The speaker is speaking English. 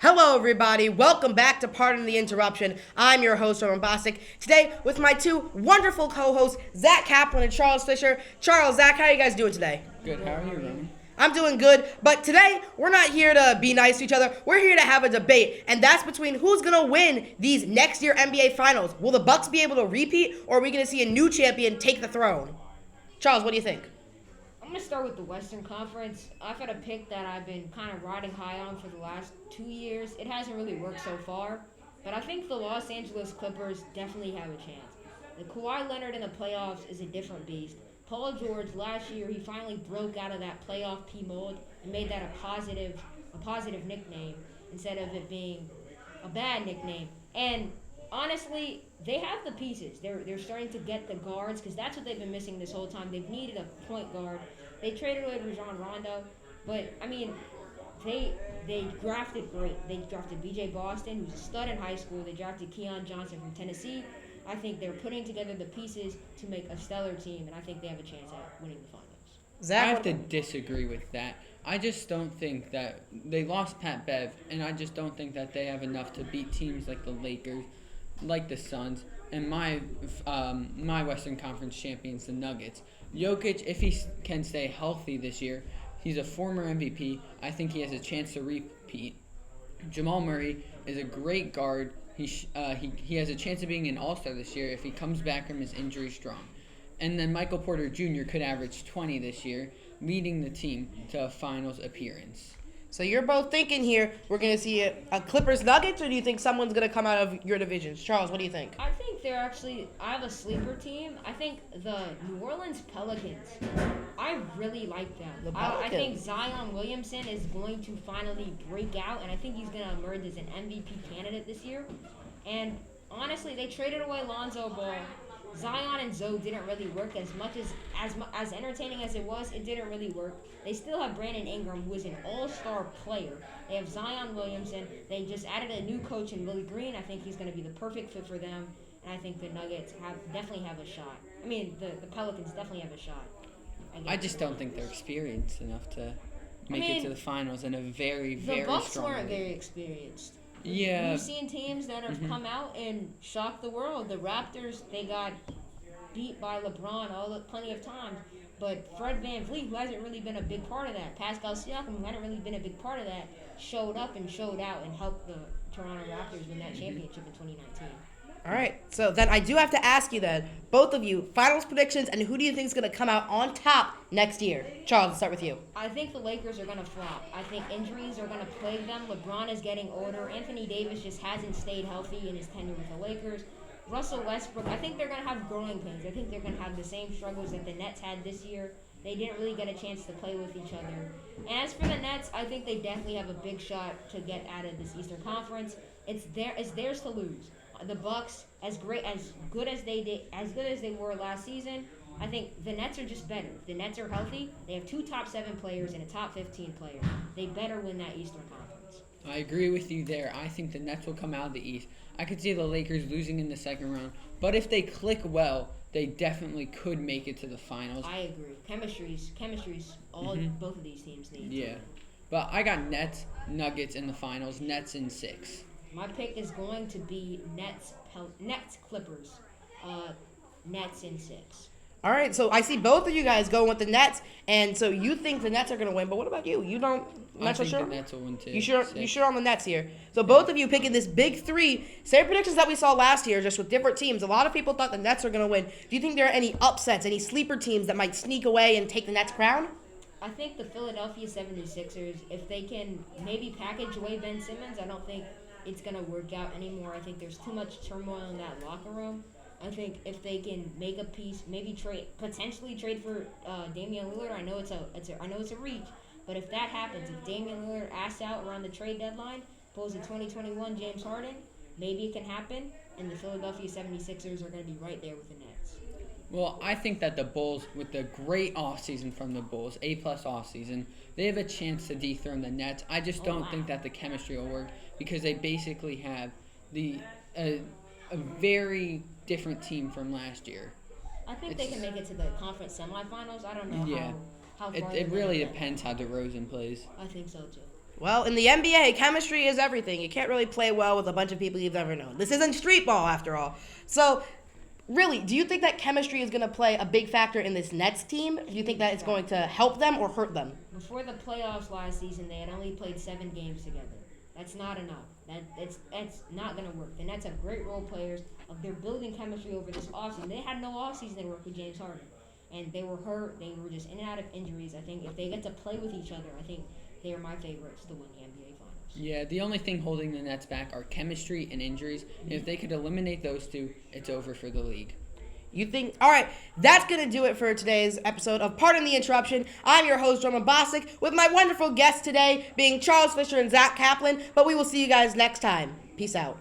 Hello, everybody. Welcome back to Pardon the Interruption. I'm your host, Roman Bostic. Today, with my two wonderful co-hosts, Zach Kaplan and Charles Fisher. Charles, Zach, how are you guys doing today? Good. How are you, Roman? I'm doing good, but today we're not here to be nice to each other. We're here to have a debate, and that's between who's gonna win these next year NBA Finals. Will the Bucks be able to repeat, or are we gonna see a new champion take the throne? Charles, what do you think? I'm going to start with the Western Conference. I've had a pick that I've been kind of riding high on for the last 2 years. It hasn't really worked so far, but I think the Los Angeles Clippers definitely have a chance. The Kawhi Leonard in the playoffs is a different beast. Paul George, last year, he finally broke out of that playoff P mold and made that a positive nickname instead of it being a bad nickname. And honestly, they have the pieces. They're starting to get the guards because that's what they've been missing this whole time. They've needed a point guard. They traded away Rajon Rondo, but I mean, they drafted great. They drafted B.J. Boston, who's a stud in high school. They drafted Keon Johnson from Tennessee. I think they're putting together the pieces to make a stellar team, and I think they have a chance at winning the finals. Zach, I have to disagree with that. I just don't think that they lost Pat Bev, and I just don't think that they have enough to beat teams like the Lakers, like the Suns, and my Western Conference champions, the Nuggets. Jokic, if he can stay healthy this year, he's a former MVP. I think he has a chance to repeat. Jamal Murray is a great guard. He has a chance of being an All-Star this year if he comes back from his injury strong. And then Michael Porter Jr. could average 20 this year, leading the team to a finals appearance. So you're both thinking here we're going to see a Clippers Nuggets, or do you think someone's going to come out of your divisions? Charles, what do you think? I think I have a sleeper team. I think the New Orleans Pelicans, I really like them. I think Zion Williamson is going to finally break out, and I think he's going to emerge as an MVP candidate this year. And honestly, they traded away Lonzo Ball. Zion and Zoe didn't really work as much as entertaining as it was. It didn't really work. They still have Brandon Ingram, who is an all-star player. They have Zion Williamson. They just added a new coach in Willie Green. I think he's going to be the perfect fit for them, and I think the Nuggets definitely have a shot. I mean, the Pelicans definitely have a shot. I just don't think they're experienced enough to make it to the finals in a very, very strong. The Bucks strong weren't league. very experienced. Yeah. We've seen teams that have come out and shocked the world. The Raptors, they got beat by LeBron plenty of times. But Fred VanVleet, who hasn't really been a big part of that, Pascal Siakam, who hadn't really been a big part of that, showed up and showed out and helped the Toronto Raptors win that championship in 2019. All right, so then I do have to ask you then, both of you, finals predictions, and who do you think is going to come out on top next year? Charles, let's start with you. I think the Lakers are going to flop. I think injuries are going to plague them. LeBron is getting older. Anthony Davis just hasn't stayed healthy in his tenure with the Lakers. Russell Westbrook, I think they're going to have growing pains. I think they're going to have the same struggles that the Nets had this year. They didn't really get a chance to play with each other. And as for the Nets, I think they definitely have a big shot to get out of this Eastern Conference. It's theirs to lose. The Bucks, as good as they were last season, I think the Nets are just better. The Nets are healthy. They have 2 top 7 players and a top 15 player. They better win that Eastern Conference. I agree with you there. I think the Nets will come out of the East. I could see the Lakers losing in the second round, but if they click well, they definitely could make it to the finals. I agree. Chemistry's all both of these teams need. Yeah, but I got Nets, Nuggets in the finals. Nets in 6. My pick is going to be Nets Clippers. Nets in 6. All right, so I see both of you guys going with the Nets, and so you think the Nets are going to win, but what about you? You don't, not so sure? I think the Nets will win too. You sure on the Nets here? So both of you picking this big 3, same predictions that we saw last year, just with different teams. A lot of people thought the Nets are going to win. Do you think there are any upsets, any sleeper teams that might sneak away and take the Nets' crown? I think the Philadelphia 76ers, if they can maybe package away Ben Simmons, I don't think it's going to work out anymore. I think there's too much turmoil in that locker room. I think if they can make a piece, maybe potentially trade for Damian Lillard. I know it's a reach, but if that happens, if Damian Lillard asks out around the trade deadline, pulls a 2021 James Harden, maybe it can happen, and the Philadelphia 76ers are going to be right there with the Nets. Well, I think that the Bulls, with the great offseason from the Bulls, A+ offseason, they have a chance to dethrone the Nets. I just don't think that the chemistry will work because they basically have a very different team from last year. I think they can make it to the conference semifinals. I don't know how far It really depends how DeRozan plays. I think so too. Well, in the NBA, chemistry is everything. You can't really play well with a bunch of people you've never known. This isn't street ball, after all. So, really, do you think that chemistry is going to play a big factor in this Nets team? Do you think that it's going to help them or hurt them? Before the playoffs last season, they had only played 7 games together. That's not enough. That's not going to work. The Nets have great role players. They're building chemistry over this offseason. They had no offseason to work with James Harden. And they were hurt. They were just in and out of injuries. I think if they get to play with each other, I think they are my favorites to win the NBA Finals. Yeah, the only thing holding the Nets back are chemistry and injuries. And if they could eliminate those two, it's over for the league. You think? All right, that's going to do it for today's episode of Pardon the Interruption. I'm your host, Roman Bosick, with my wonderful guests today being Charles Fisher and Zach Kaplan. But we will see you guys next time. Peace out.